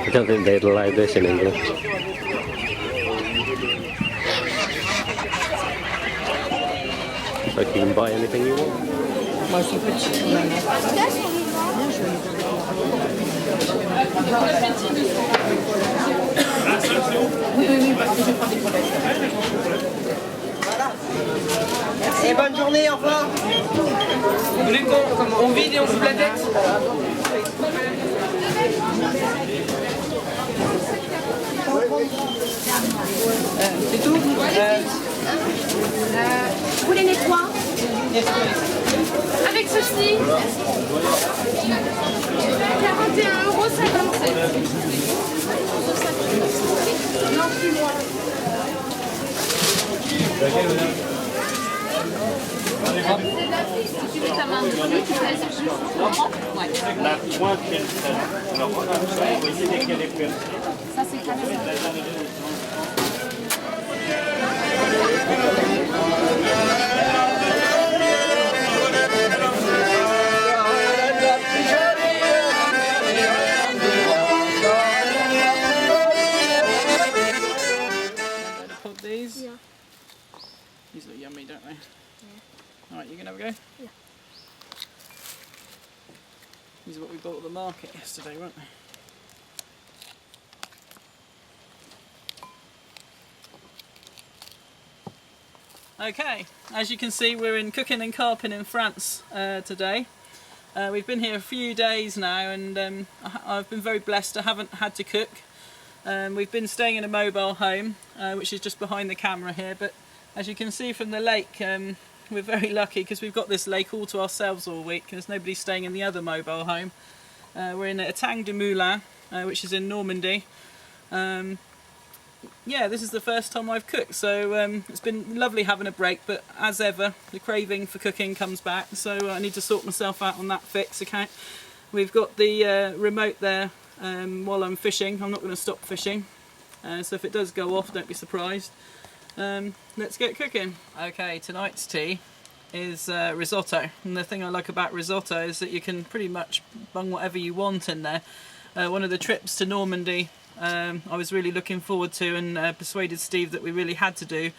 I don't think they'd allow this in England. Like you can buy anything you want. Moi, je suis petite quand même. Merci, bonne journée, au revoir. Vous voulez qu'on vide et on coupe la tête? C'est tout? Vous les nettoyez avec ceci 41,57 €. Non, plus loin. C'est de la fiche, si tu mets ta main dessus, tu pèses juste. Tu comprends? Ouais. La pointe, vous voyez qu'elle est percée. Ça, c'est comme ça. These? Yeah. These look yummy, don't they? Yeah. Alright, you gonna have a go? Yeah. These are what we bought at the market yesterday, weren't they? Okay, as you can see, we're in Cookin and Carpin in France today. We've been here a few days now, and I've been very blessed. I haven't had to cook. We've been staying in a mobile home, which is just behind the camera here, but as you can see from the lake, we're very lucky because we've got this lake all to ourselves all week. There's nobody staying in the other mobile home. We're in Etang du Moulin, which is in Normandy. Yeah, this is the first time I've cooked, so it's been lovely having a break, but as ever, the craving for cooking comes back, so I need to sort myself out on that fix account. We've got the remote there while I'm fishing. I'm not going to stop fishing, so if it does go off, don't be surprised. Let's get cooking. Okay, tonight's tea is risotto, and the thing I like about risotto is that you can pretty much bung whatever you want in there. One of the trips to Normandy I was really looking forward to, and persuaded Steve that we really had to do,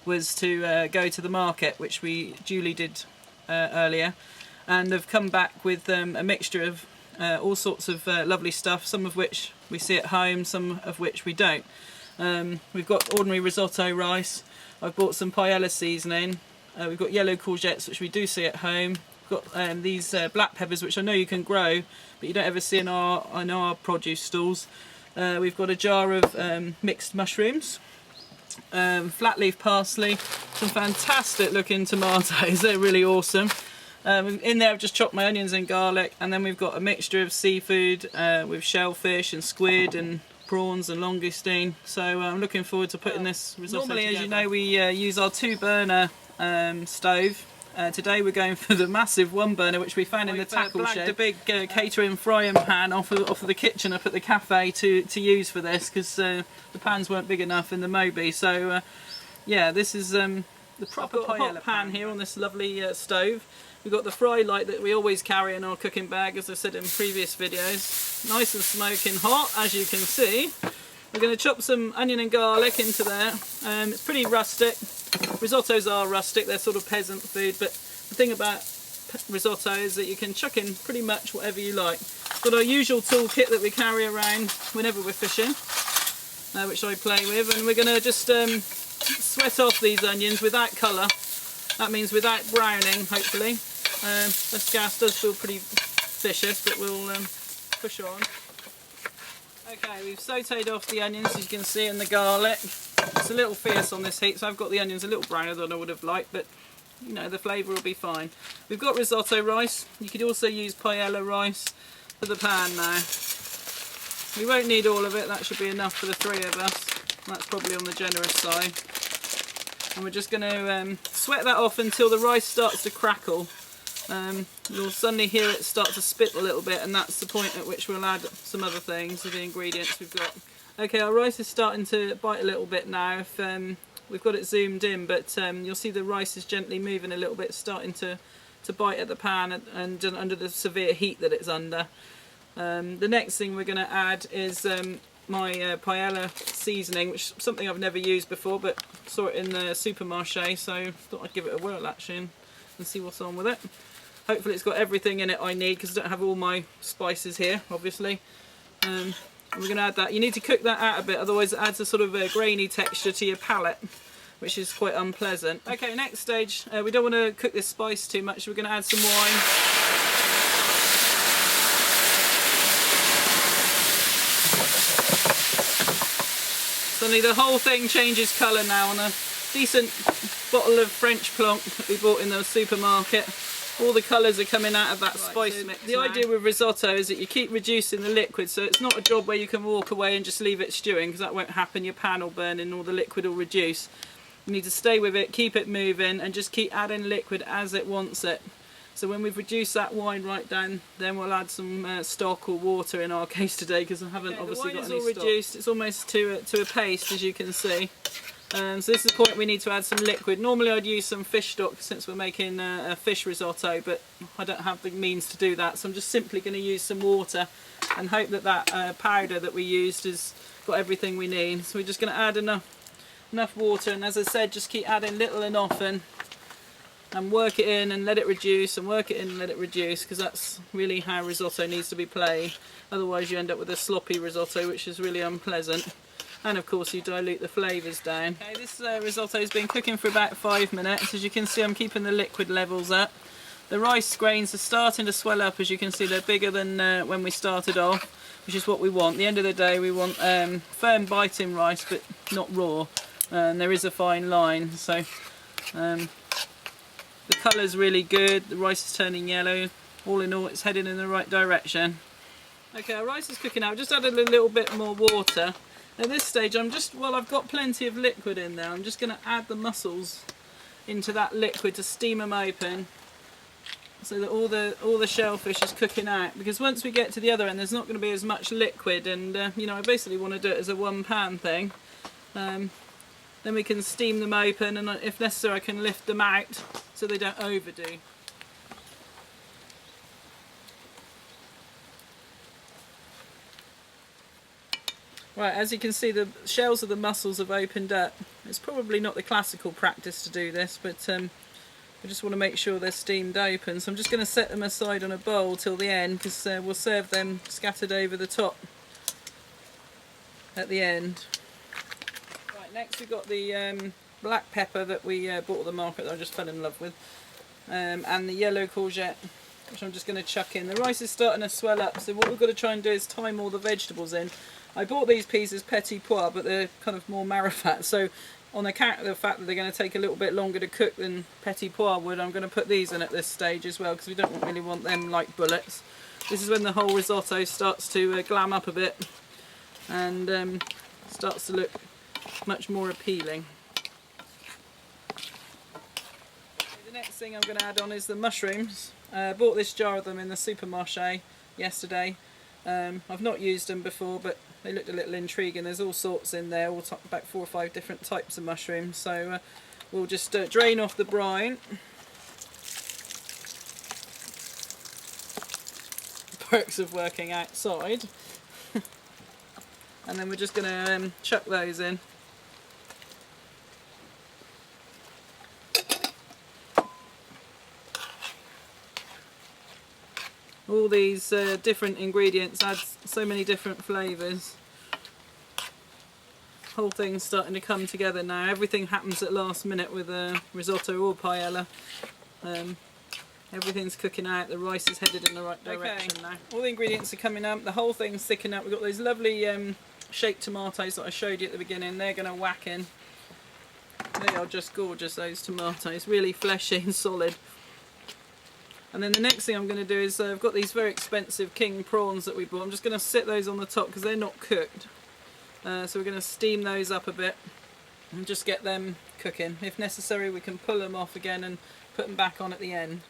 was to go to the market, which we duly did earlier, and have come back with a mixture of all sorts of lovely stuff, some of which we see at home, some of which we don't. We've got ordinary risotto rice. I've bought some paella seasoning. We've got yellow courgettes, which we do see at home. We've got these black peppers, which I know you can grow, but you don't ever see in our produce stalls. We've got a jar of mixed mushrooms, flat leaf parsley, some fantastic looking tomatoes. They're really awesome. In there I've just chopped my onions and garlic, and then we've got a mixture of seafood with shellfish and squid and prawns and langoustine. So I'm looking forward to putting this risotto together. Normally, as you know, we use our 2-burner stove. Today we're going for the massive 1-burner, which we found in the tackle shed. A big catering frying pan off of the kitchen up at the cafe to use for this, because the pans weren't big enough in the Moby. So yeah, this is the proper hot pan here on this lovely stove. We've got the fry light that we always carry in our cooking bag, as I said in previous videos. Nice and smoking hot, as you can see. We're going to chop some onion and garlic into there. It's pretty rustic. Risottos are rustic, they're sort of peasant food, but the thing about risotto is that you can chuck in pretty much whatever you like. Got our usual toolkit that we carry around whenever we're fishing, which I play with, and we're going to just sweat off these onions without colour. That means without browning, hopefully. This gas does feel pretty vicious, but we'll push on. Okay, we've sautéed off the onions, as you can see, and the garlic. It's a little fierce on this heat, so I've got the onions a little browner than I would have liked, but you know, the flavour will be fine. We've got risotto rice. You could also use paella rice for the pan now. We won't need all of it, that should be enough for the 3 of us. That's probably on the generous side. And we're just going to sweat that off until the rice starts to crackle. You'll suddenly hear it start to spit a little bit, and that's the point at which we'll add some other things to the ingredients we've got. Okay, our rice is starting to bite a little bit now. If we've got it zoomed in, but you'll see the rice is gently moving a little bit, starting to bite at the pan and under the severe heat that it's under. The next thing we're going to add is my paella seasoning, which is something I've never used before, but saw it in the supermarché, so thought I'd give it a whirl actually and see what's on with it. Hopefully it's got everything in it I need, because I don't have all my spices here, obviously. We're going to add that. You need to cook that out a bit, otherwise it adds a sort of a grainy texture to your palate, which is quite unpleasant. Okay, next stage, we don't want to cook this spice too much. We're going to add some wine. Suddenly the whole thing changes colour now. On a decent bottle of French Blanc that we bought in the supermarket, all the colours are coming out of that spice mix. The idea with risotto is that you keep reducing the liquid, so it's not a job where you can walk away and just leave it stewing, because that won't happen. Your pan will burn and all the liquid will reduce. You need to stay with it, keep it moving, and just keep adding liquid as it wants it. So when we've reduced that wine right down, then we'll add some stock or water in our case today, because I haven't obviously got any stock. The wine is all reduced, it's almost to a paste, as you can see. So this is the point we need to add some liquid. Normally I'd use some fish stock since we're making a fish risotto, but I don't have the means to do that, so I'm just simply going to use some water and hope that that powder that we used has got everything we need. So we're just going to add enough water, and as I said, just keep adding little and often, and work it in and let it reduce, and work it in and let it reduce, because that's really how risotto needs to be played. Otherwise you end up with a sloppy risotto, which is really unpleasant. And of course you dilute the flavours down. Okay, this risotto has been cooking for about 5 minutes. As you can see, I'm keeping the liquid levels up. The rice grains are starting to swell up. As you can see, they're bigger than when we started off, which is what we want. At the end of the day, we want firm biting rice, but not raw. And there is a fine line, so the colour's really good. The rice is turning yellow. All in all, it's heading in the right direction. Okay, our rice is cooking now. I've just added a little bit more water. At this stage, I've got plenty of liquid in there. I'm just going to add the mussels into that liquid to steam them open, so that all the shellfish is cooking out. Because once we get to the other end, there's not going to be as much liquid, and you know, I basically want to do it as a one-pan thing. Then we can steam them open, and if necessary, I can lift them out so they don't overdo. Right, as you can see, the shells of the mussels have opened up. It's probably not the classical practice to do this, but I just want to make sure they're steamed open. So I'm just going to set them aside on a bowl till the end, because we'll serve them scattered over the top at the end. Right, next we've got the black pepper that we bought at the market that I just fell in love with, and the yellow courgette, which I'm just going to chuck in. The rice is starting to swell up, so what we've got to try and do is time all the vegetables in. I bought these peas as petit pois, but they're kind of more marifat, so on account of the fact that they're going to take a little bit longer to cook than petit pois would, I'm going to put these in at this stage as well, because we don't really want them like bullets. This is when the whole risotto starts to glam up a bit and starts to look much more appealing. The next thing I'm going to add on is the mushrooms. I bought this jar of them in the supermarché yesterday. I've not used them before, but they looked a little intriguing. There's all sorts in there, about 4 or 5 different types of mushrooms. So we'll just drain off the brine. Perks of working outside. And then we're just going to chuck those in. All these different ingredients add so many different flavours. Whole thing's starting to come together now. Everything happens at last minute with risotto or paella. Everything's cooking out. The rice is headed in the right direction now. All the ingredients are coming up. The whole thing's thickening up. We've got those lovely shaped tomatoes that I showed you at the beginning. They're going to whack in. They are just gorgeous, those tomatoes. Really fleshy and solid. And then the next thing I'm going to do is I've got these very expensive king prawns that we bought. I'm just going to sit those on the top because they're not cooked. So we're going to steam those up a bit and just get them cooking. If necessary, we can pull them off again and put them back on at the end.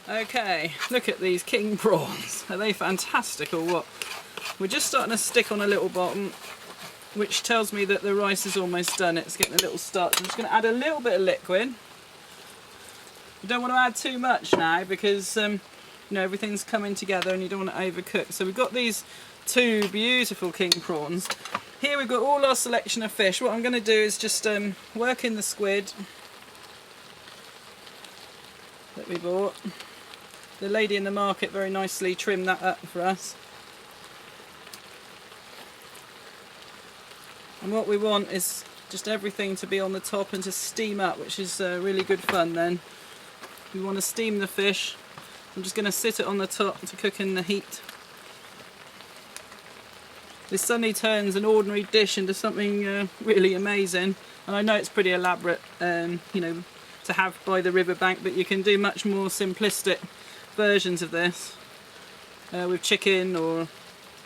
Okay, look at these king prawns. Are they fantastic or what? We're just starting to stick on a little bottom. which tells me that the rice is almost done. It's getting a little starch. I'm just going to add a little bit of liquid. You don't want to add too much now because you know, everything's coming together and you don't want to overcook. So we've got these two beautiful king prawns. Here we've got all our selection of fish. What I'm going to do is just work in the squid that we bought. The lady in the market very nicely trimmed that up for us. And what we want is just everything to be on the top and to steam up, which is really good fun then. We want to steam the fish. I'm just going to sit it on the top to cook in the heat. This suddenly turns an ordinary dish into something really amazing. And I know it's pretty elaborate, you know, to have by the riverbank, but you can do much more simplistic versions of this with chicken or,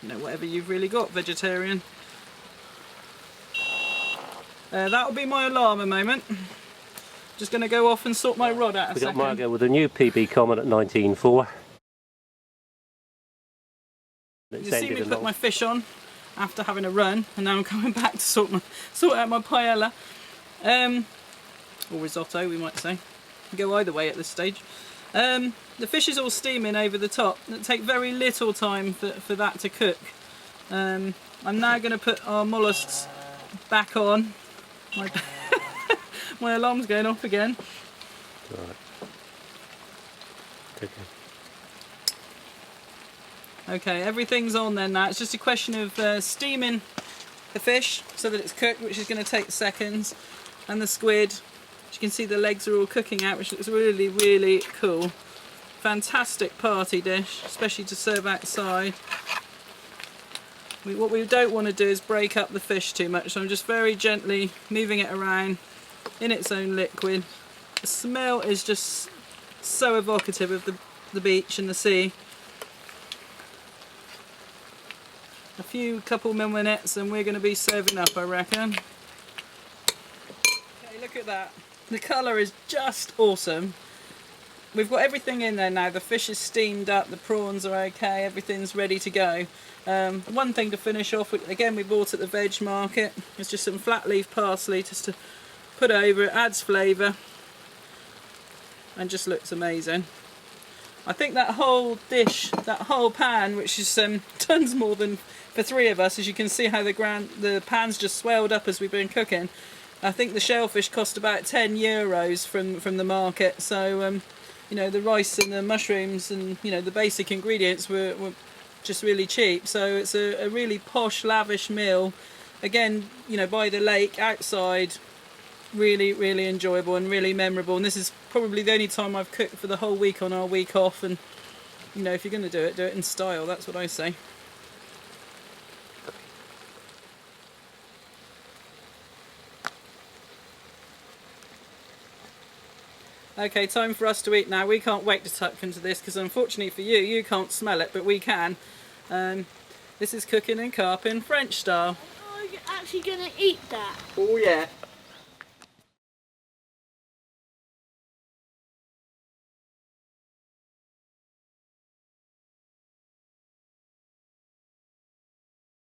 you know, whatever you've really got, vegetarian. That'll be my alarm a moment. Just going to go off and sort my rod out a second. We got Margot with a new PB comment at 19.4. You see me put my fish on after having a run, and now I'm coming back to sort out my paella. Or risotto, we might say. Go either way at this stage. The fish is all steaming over the top. It'll take very little time for that to cook. I'm now going to put our mollusks back on. My alarm's going off again. Right. Okay. Okay, everything's on then now. It's just a question of steaming the fish so that it's cooked, which is going to take seconds. And the squid, as you can see, the legs are all cooking out, which looks really, really cool. Fantastic party dish, especially to serve outside. What we don't want to do is break up the fish too much, so I'm just very gently moving it around in its own liquid. The smell is just so evocative of the beach and the sea. A couple more minutes and we're going to be serving up, I reckon. Okay, look at that. The colour is just awesome. We've got everything in there now. The fish is steamed up, the prawns are okay, everything's ready to go. One thing to finish off with, again we bought at the veg market, it's just some flat leaf parsley just to put over. It adds flavour and just looks amazing. I think that whole dish, that whole pan, which is tons more than for three of us, as you can see how the pan's just swelled up as we've been cooking. I think the shellfish cost about €10 from the market, so you know, the rice and the mushrooms and, you know, the basic ingredients were just really cheap. So it's a really posh, lavish meal. Again, you know, by the lake, outside, really, really enjoyable and really memorable. And this is probably the only time I've cooked for the whole week on our week off. And, you know, if you're going to do it in style. That's what I say. Okay, time for us to eat now. We can't wait to tuck into this because unfortunately for you, you can't smell it, but we can. This is Cookin and Carpin French style. Oh, you're actually going to eat that? Oh yeah.